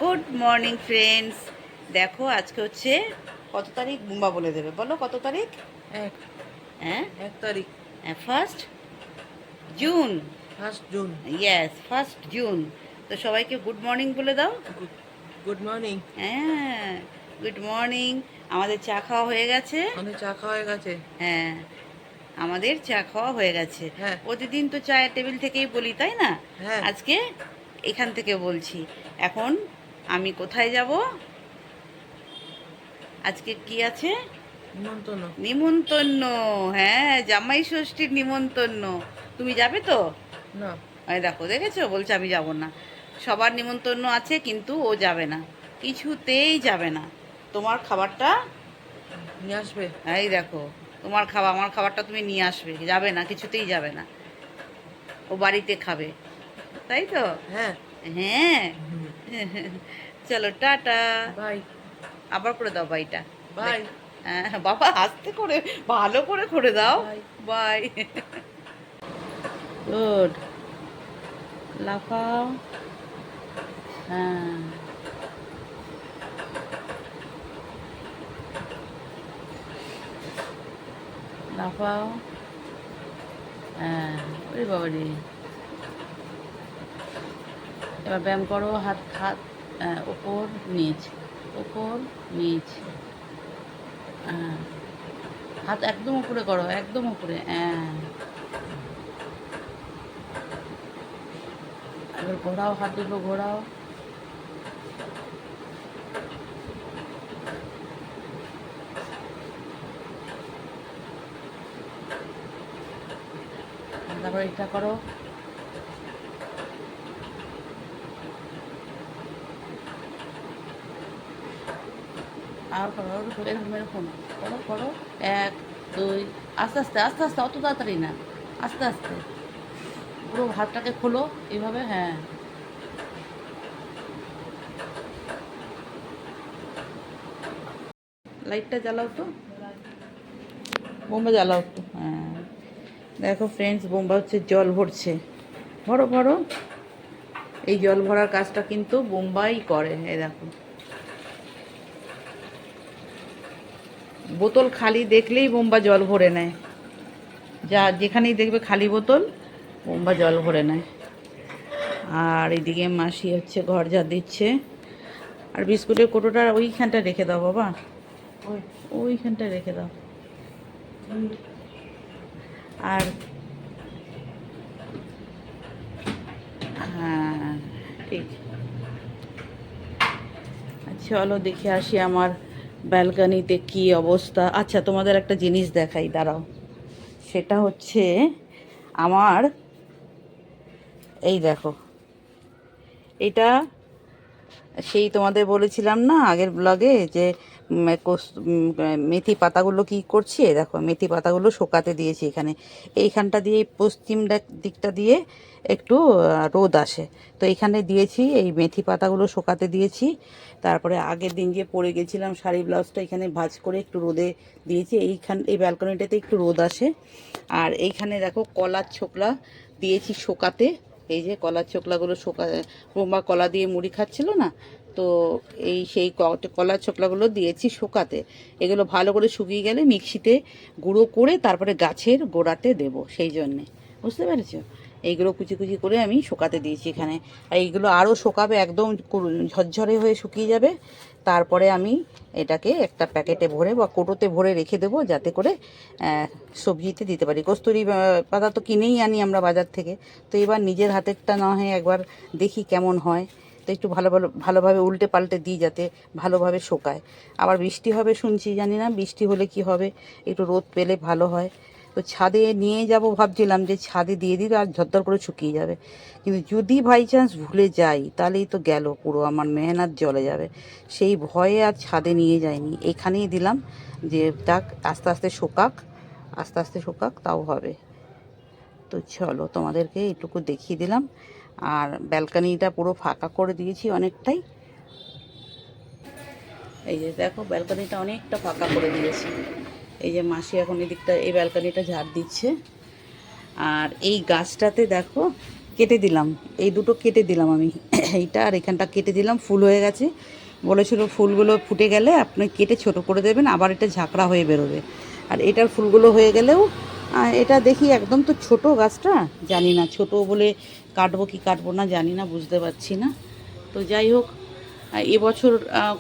Good morning friends. দেখো আজকে হচ্ছে কত তারিখ, বুম্বা বলে দেবে, বলো কত তারিখ? এক হ্যাঁ, 1 তারিখ। 1 জুন। 1 জুন। Yes, 1 June. তো সবাইকে গুড মর্নিং বলে দাও। Good morning. হ্যাঁ, গুড মর্নিং। আমাদের চা খাওয়া হয়ে গেছে। আমাদের চা খাওয়া হয়ে গেছে। হ্যাঁ, আমাদের চা খাওয়া হয়ে গেছে। হ্যাঁ। প্রতিদিন তো চায়ের টেবিল থেকেই বলি, তাই না? হ্যাঁ। আজকে এখান থেকে বলছি। এখন আমি কোথায় যাব? আজকে কি আছে? নিমন্ত্রণ। নিমন্তন্ন। হ্যাঁ, জামাই ষষ্ঠীর নিমন্তন্ন। তুমি যাবে তো? না। এই দেখো, দেখেছো, বলছে আমি যাব না। সবার নিমন্তন্ন আছে কিন্তু ও যাবে না, কিছুতেই যাবে না। তোমার খাবারটা নিয়ে আসবে। এই দেখো, তোমার খাবার, আমার খাবারটা তুমি নিয়ে আসবে, যাবে না, কিছুতেই যাবে না। ও বাড়িতে খাবে, তাই তো? হ্যাঁ। হ্যাঁ। চলো টাটা। বাই। আবার করে দাও বাইটা। বাই। হ্যাঁ বাবা, আস্তে করে, ভালো করে করে দাও। বাই। বাই। গুড। লাফাও। হ্যাঁ, লাফাও। হ্যাঁ, ওরে বাবা রে। এবার ব্যায়াম করো, হাত হাত ওপর নিচ, ওপর নিচ। হ্যাঁ, হাত একদম উপরে করো, একদম উপরে। হ্যাঁ, এবার ঘোরাও, হাত দুটো ঘোরাও। তারপর এটা করো। আর করো, এরকম এরকম করো করো। 1 2, আস্তে আস্তে আস্তে আস্তে, অত তাড়াতাড়ি না, আস্তে আস্তে। পুরো হাতটাকে খোলো এইভাবে। হ্যাঁ, লাইটটা জ্বালাও তো, বোম্বা জ্বালাও তো। হ্যাঁ, দেখো ফ্রেন্ডস, বোম্বা হচ্ছে জল ভরছে। ভরো ভরো। এই জল ভরার কাজটা কিন্তু বোম্বাই করে। এই দেখো, বোতল খালি দেখলেই বোম্বা জল ভরে নেয়। যা যেখানেই দেখবে খালি বোতল, বোম্বা জল ভরে নেয়। আর এদিকে মাসি হচ্ছে ঘর ঝাড় দিচ্ছে। আর বিস্কুটের কোটোটা ওইখানটা রেখে দাও বাবা, ওইখানটা রেখে দাও। আর হ্যাঁ, ঠিক। চলো দেখে আসি আমার ব্যালকানিতে কি অবস্থা। আচ্ছা, তোমাদের একটা জিনিস দেখাই, দাঁড়াও। সেটা হচ্ছে আমার, এই দেখো, এটা সেই তোমাদের বলেছিলাম না আগের ব্লগে যে মেথি পাতাগুলো কি করছি। দেখো, মেথি পাতাগুলো শোকাতে দিয়েছি এখানে। এইখানটা দিয়ে, পশ্চিম দিকটা দিয়ে একটু রোদ আসে, তো এখানে দিয়েছি এই মেথি পাতাগুলো শোকাতে দিয়েছি। তারপরে আগের দিন যে পরে গেছিলাম শাড়ি ব্লাউজটা, এখানে ভাঁজ করে একটু রোদে দিয়েছি। এই ব্যালকনিটাতে একটু রোদ আসে। আর এইখানে দেখো কলার ছোকলা দিয়েছি শোকাতে। এই যে কলার ছোকলাগুলো বোম্বা কলা দিয়ে মুড়ি খাচ্ছিল না, তো সেই কলার ছোকলাগুলো দিয়েছি শোকাতে। এগুলো ভালো করে শুকিয়ে গেলে মিক্সিতে গুঁড়ো করে তারপরে গাছের গোড়াতে দেব, সেই জন্যে, বুঝতে পেরেছো? এইগুলো কুচি কুচি করে আমি শোকাতে দিয়েছি এখানে। আর এইগুলো আরও শোকাবে, একদম ঝরঝরে হয়ে শুকিয়ে যাবে। তারপরে আমি এটাকে একটা প্যাকেটে ভরে বা কোটোতে ভরে রেখে দেবো, যাতে করে সবজিতে দিতে পারি। কস্তুরি পাতা তো কিনেই আনি আমরা বাজার থেকে। তো এবার নিজের হাতেরটা না হয় একবার দেখি কেমন হয়। তো একটু ভালোভাবে উল্টে পাল্টে দিই, যাতে ভালোভাবে শোকায়। আবার বৃষ্টি হবে শুনছি, জানি না বৃষ্টি হলে কি হবে, একটু রোদ পেলে ভালো হয়। তো ছাদে নিয়ে যাব ভাবছিলাম, যে ছাদে দিয়ে দিলে আর ঝরঝর করে শুকিয়ে যাবে। কিন্তু যদি বাই চান্স ভুলে যাই, তাহলেই তো গেল, পুরো আমার মেহনত জ্বলে যাবে। সেই ভয়ে আর ছাদে নিয়ে যাইনি, এখানেই দিলাম, যে যাক আস্তে আস্তে শোকাক, আস্তে আস্তে শোকাক, তাও হবে। তো চলো তোমাদেরকে এটুকু দেখিয়ে দিলাম। আর ব্যালকানিটা পুরো ফাঁকা করে দিয়েছি অনেকটাই। এই যে দেখো, ব্যালকানিটা অনেকটা ফাঁকা করে দিয়েছি। এই যে মাসি এখন এদিকটা, এই ব্যালকানিটা ঝাড় দিচ্ছে। আর এই গাছটাতে দেখো কেটে দিলাম, এই দুটো কেটে দিলাম আমি এইটা আর এখানটা কেটে দিলাম, ফুল হয়ে গেছে। বলেছিল ফুলগুলো ফুটে গেলে আপনি কেটে ছোট করে দেবেন, আবার এটা ঝাঁকড়া হয়ে বেরোবে। আর এটার ফুলগুলো হয়ে গেলেও এটা দেখি একদম তো ছোট গাছটা, জানি না ছোট বলে কাটবো কি কাটবো না জানি না, বুঝতে পারছি না। তো যাই হোক, এবছর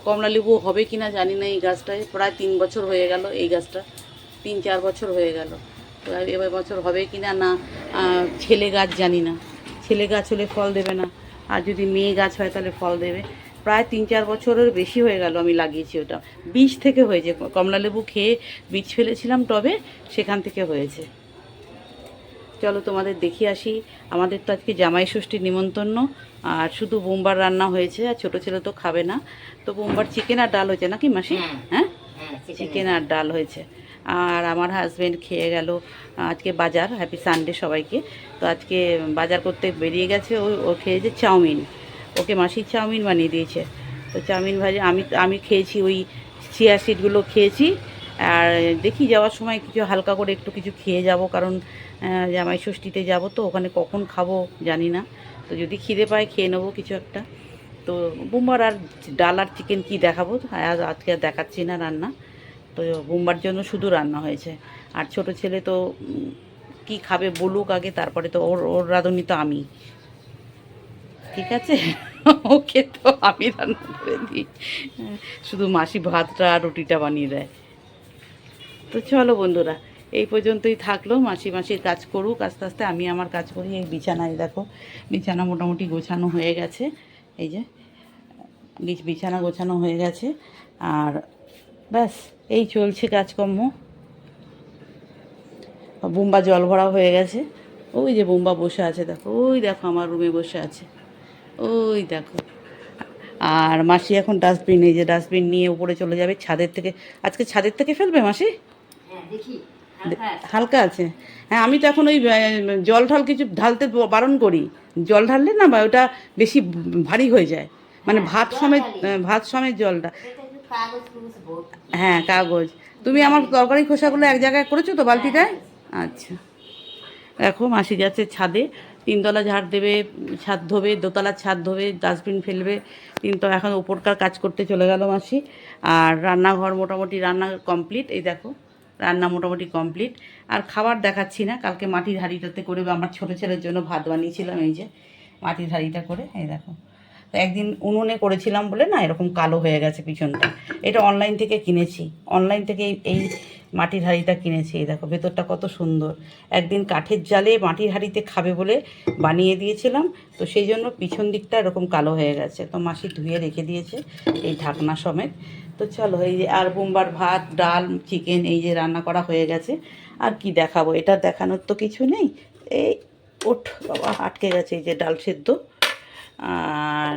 কমলালেবু হবে কি না জানি না। এই গাছটায় প্রায় 3 বছর হয়ে গেল, এই গাছটা 3-4 বছর হয়ে গেল। তো এবার বছর হবে কি না না ছেলে গাছ জানি না, ছেলে গাছ হলে ফল দেবে না, আর যদি মেয়ে গাছ হয় তাহলে ফল দেবে। প্রায় 3-4 বছরের বেশি হয়ে গেল আমি লাগিয়েছি। ওটা বীজ থেকে হয়েছে, কমলালেবু খেয়ে বীজ ফেলেছিলাম টবে, সেখান থেকে হয়েছে। চলো তোমাদের দেখিয়ে আসি। আমাদের তো আজকে জামাই ষষ্ঠীর নিমন্ত্রণ, আর শুধু বোমবার রান্না হয়েছে, আর ছোটো ছেলে তো খাবে না। তো বোমবার চিকেন আর ডাল হয়েছে নাকি মাসি? হ্যাঁ, চিকেন আর ডাল হয়েছে। আর আমার হাজব্যান্ড খেয়ে গেল আজকে বাজার, হ্যাপি সানডে সবাইকে। তো আজকে বাজার করতে বেরিয়ে গেছে, ও খেয়েছে চাউমিন, ওকে মাসি চাউমিন বানিয়ে দিয়েছে। তো চাউমিন ভাজি আমি খেয়েছি, ওই চিয়া সিডগুলো খেয়েছি। আর দেখি যাওয়ার সময় কিছু হালকা করে একটু কিছু খেয়ে যাব, কারণ জামাই ষষ্ঠীতে যাব, তো ওখানে কখন খাবো জানি না। তো যদি খিদে পায় খেয়ে নেবো কিছু একটা। তো বোমবার আর ডাল আর চিকেন কি দেখাবো, আজকে আর দেখাচ্ছি না রান্না। তো বোমবার জন্য শুধু রান্না হয়েছে। আর ছোট ছেলে তো কি খাবে বলুক আগে, তারপরে তো ওর রাঁধুনি তো আমি, ঠিক আছে ওকে তো আমি রান্না করে দিই, শুধু মাসি ভাতটা আর রুটিটা বানিয়ে দেয়। তো চলো বন্ধুরা, এই পর্যন্তই থাকলো। মাসির কাজ করুক আস্তে আস্তে, আমি আমার কাজ করি। এই বিছানায় দেখো, বিছানা মোটামুটি গোছানো হয়ে গেছে। এই যে বিছানা গোছানো হয়ে গেছে, আর ব্যাস এই চলছে কাজকর্ম। বোম্বা জল ভরা হয়ে গেছে, ওই যে বোম্বা বসে আছে দেখো, ওই দেখো আমার রুমে বসে আছে, ওই দেখো। আর মাসি এখন ডাস্টবিন, এই যে ডাস্টবিন নিয়ে উপরে চলে যাবে ছাদের থেকে। আজকে ছাদের থেকে ফেলবে মাসি? হালকা আছে। হ্যাঁ, আমি তো এখন ওই জল ঢাল কিছু ঢালতে বারণ করি। জল ঢাললে না বা ওটা বেশি ভারী হয়ে যায়, মানে ভাত সমেত জলটা। হ্যাঁ, কাগজ। তুমি আমার তরকারি খোসাগুলো এক জায়গায় করেছো তো বালতিটায়? আচ্ছা। দেখো মাসি যাচ্ছে ছাদে, 3 তলা ঝাড় দেবে, ছাদ ধোবে, 2তলার ছাদ ধোবে, ডাস্টবিন ফেলবে। কিন্তু এখন ওপরকার কাজ করতে চলে গেল মাসি। আর রান্নাঘর মোটামুটি রান্না কমপ্লিট, এই দেখো রান্না মোটামুটি কমপ্লিট। আর খাবার দেখাচ্ছি না, কালকে মাটির হাঁড়িটাতে করে আমার ছোটো ছেলের জন্য ভাত বানিয়েছিলাম, এই যে মাটির হাঁড়িটা করে, এই দেখো। তো একদিন উনুনে করেছিলাম বলে না এরকম কালো হয়ে গেছে পিছনটা। এটা অনলাইন থেকে কিনেছি, অনলাইন থেকে এই মাটির হাঁড়িটা কিনেছি। এই দেখো ভেতরটা কত সুন্দর। একদিন কাঠের জালে মাটির হাঁড়িতে খাবে বলে বানিয়ে দিয়েছিলাম, তো সেই জন্য পিছন দিকটা এরকম কালো হয়ে গেছে। তো মাসি ধুয়ে রেখে দিয়েছে এই ঢাকনা সমেত। তো চলো, এই যে আর বোম্বার ভাত ডাল চিকেন এই যে রান্না করা হয়ে গেছে। আর কি দেখাবো, এটা দেখানোর তো কিছু নেই। এই ওঠ বাবা, আটকে গেছে, এই যে ডাল সেদ্ধ। আর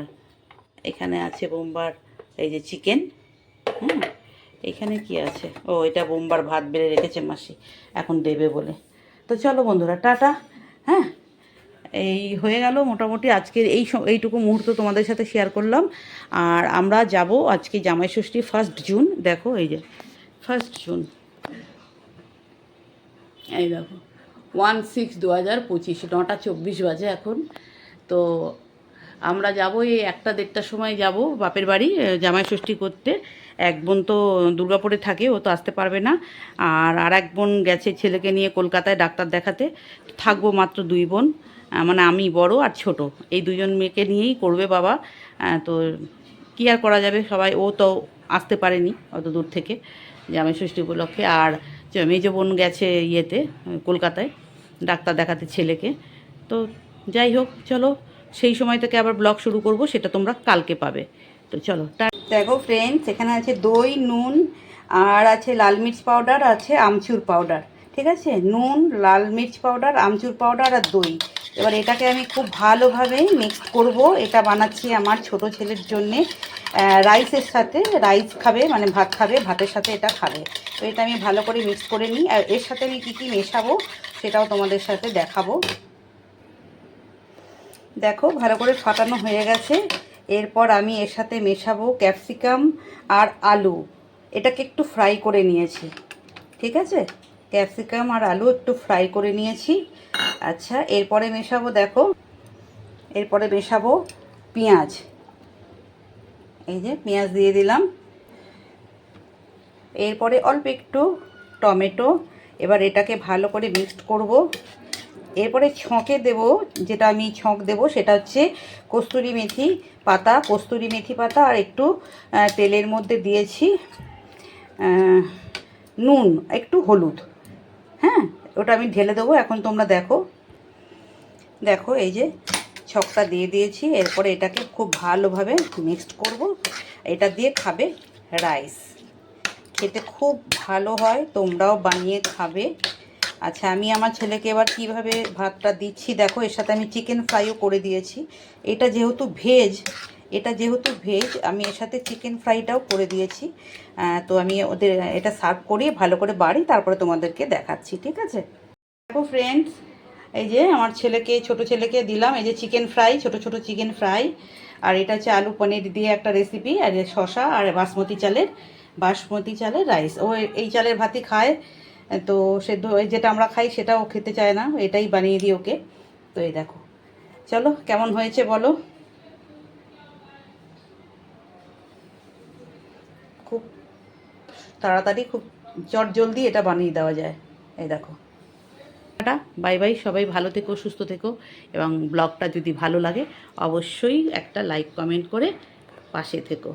এখানে আছে বোম্বার, এই যে চিকেন। হ্যাঁ, এখানে কি আছে, ও এটা বোম্বার ভাত বেড়ে রেখেছে মাসি, এখন দেবে বলে। তো চলো বন্ধুরা, টাটা। হ্যাঁ, এই হয়ে গেল মোটামুটি আজকের এইটুকু মুহূর্ত তোমাদের সাথে শেয়ার করলাম। আর আমরা যাব আজকে জামাই ষষ্ঠী 1 জুন। দেখো এই যে 1 জুন, এই দেখো 1/6/2025, 9:24 বাজে এখন। তো আমরা যাব এই 1টা-1:30টার সময় যাব বাপের বাড়ি জামাই ষষ্ঠী করতে। এক বোন তো দুর্গাপুরে থাকে, ও তো আসতে পারবে না। আর এক বোন গেছে ছেলেকে নিয়ে কলকাতায় ডাক্তার দেখাতে। থাকবো মাত্র 2 বোন, মানে আমি বড় আর ছোট, এই 2জন মেয়েকে নিয়েই করবে বাবা। তো কী আর করা যাবে, সবাই, ও তো আসতে পারেনি অত দূর থেকে জামাই ষষ্ঠী উপলক্ষে। আর মেজো বোন গেছে ইয়েতে কলকাতায় ডাক্তার দেখাতে ছেলেকে। তো যাই হোক, চলো সেই সময় থেকে আবার ব্লগ শুরু করব, সেটা তোমরা কালকে পাবে। তো চলো, দেখো ফ্রেন্ডস, এখানে আছে দই, নুন, আর আছে লাল মির্চ পাউডার, আছে আমচুর পাউডার। ঠিক আছে, নুন, লাল মির্চ পাউডার, আমচুর পাউডার আর দই। এবার এটাকে আমি খুব ভালোভাবে মিক্সড করব। এটা বানাচ্ছি আমার ছোট ছেলের জন্যে, রাইসের সাথে। রাইস খাবে, মানে ভাত খাবে, ভাতের সাথে এটা খাবে। তো এটা আমি ভালো করে মিক্স করে নিই। আর এর সাথে আমি কী কী মেশাবো সেটাও তোমাদের সাথে দেখাবো। দেখো ভালো করে ফাটানো হয়ে গেছে। এরপর আমি এর সাথে মেশাবো ক্যাপসিকাম আর আলু। এটাকে একটু ফ্রাই করে নিয়েছি, ঠিক আছে, ক্যাপসিকাম আর আলু একটু ফ্রাই করে নিয়েছি। আচ্ছা, এরপরে মেশাবো দেখো এরপরে মেশাবো পেঁয়াজ। এই যে পেঁয়াজ দিয়ে দিলাম। এরপরে অল্প একটু টমেটো। এবার এটাকে ভালো করে মিক্সড করব। এরপরে ছঁকে দেব, যেটা আমি ছঁক দেব সেটা হচ্ছে কস্তুরি মেথি পাতা, আর একটু তেলের মধ্যে দিয়েছি নুন, একটু হলুদ। হ্যাঁ, ওটা আমি ঢেলে দেবো। এখন তোমরা দেখো এই যে ছকটা দিয়ে দিয়েছি। এরপরে এটাকে খুব ভালোভাবে মিক্সড করব। এটা দিয়ে খাবে রাইস, খেতে খুব ভালো হয়, তোমরাও বানিয়ে খাবে। আচ্ছা, আমি আমার ছেলেকে এবার কিভাবে ভাতটা দিচ্ছি দেখো। এর সাথে আমি চিকেন ফ্রাইও করে দিয়েছি। এটা যেহেতু ভেজ, আমি এর সাথে চিকেন ফ্রাইটাও করে দিয়েছি। তো আমি ওদের এটা সার্ভ করি, ভালো করে বাড়ি, তারপরে তোমাদেরকে দেখাচ্ছি, ঠিক আছে? দেখো ফ্রেন্ডস, এই যে আমার ছোট ছেলেকে দিলাম এই যে চিকেন ফ্রাই, ছোট চিকেন ফ্রাই। আর এটা হচ্ছে আলু পনির দিয়ে একটা রেসিপি, আর শসা আর বাসমতি চালের রাইস। ও এই চালের ভাতই খায়, তো সেদ্ধ যেটা আমরা খাই সেটাও খেতে চায় না, এটাই বানিয়ে দিই ওকে। তো এই দেখো, চলো কেমন হয়েছে বলো। খুব তাড়াতাড়ি, খুব জলদি এটা বানিয়ে দেওয়া যায়। এই দেখো, টাটা, বাই বাই। সবাই ভালো থেকো, সুস্থ থেকো, এবং ব্লগটা যদি ভালো লাগে অবশ্যই একটা লাইক কমেন্ট করে পাশে থেকো।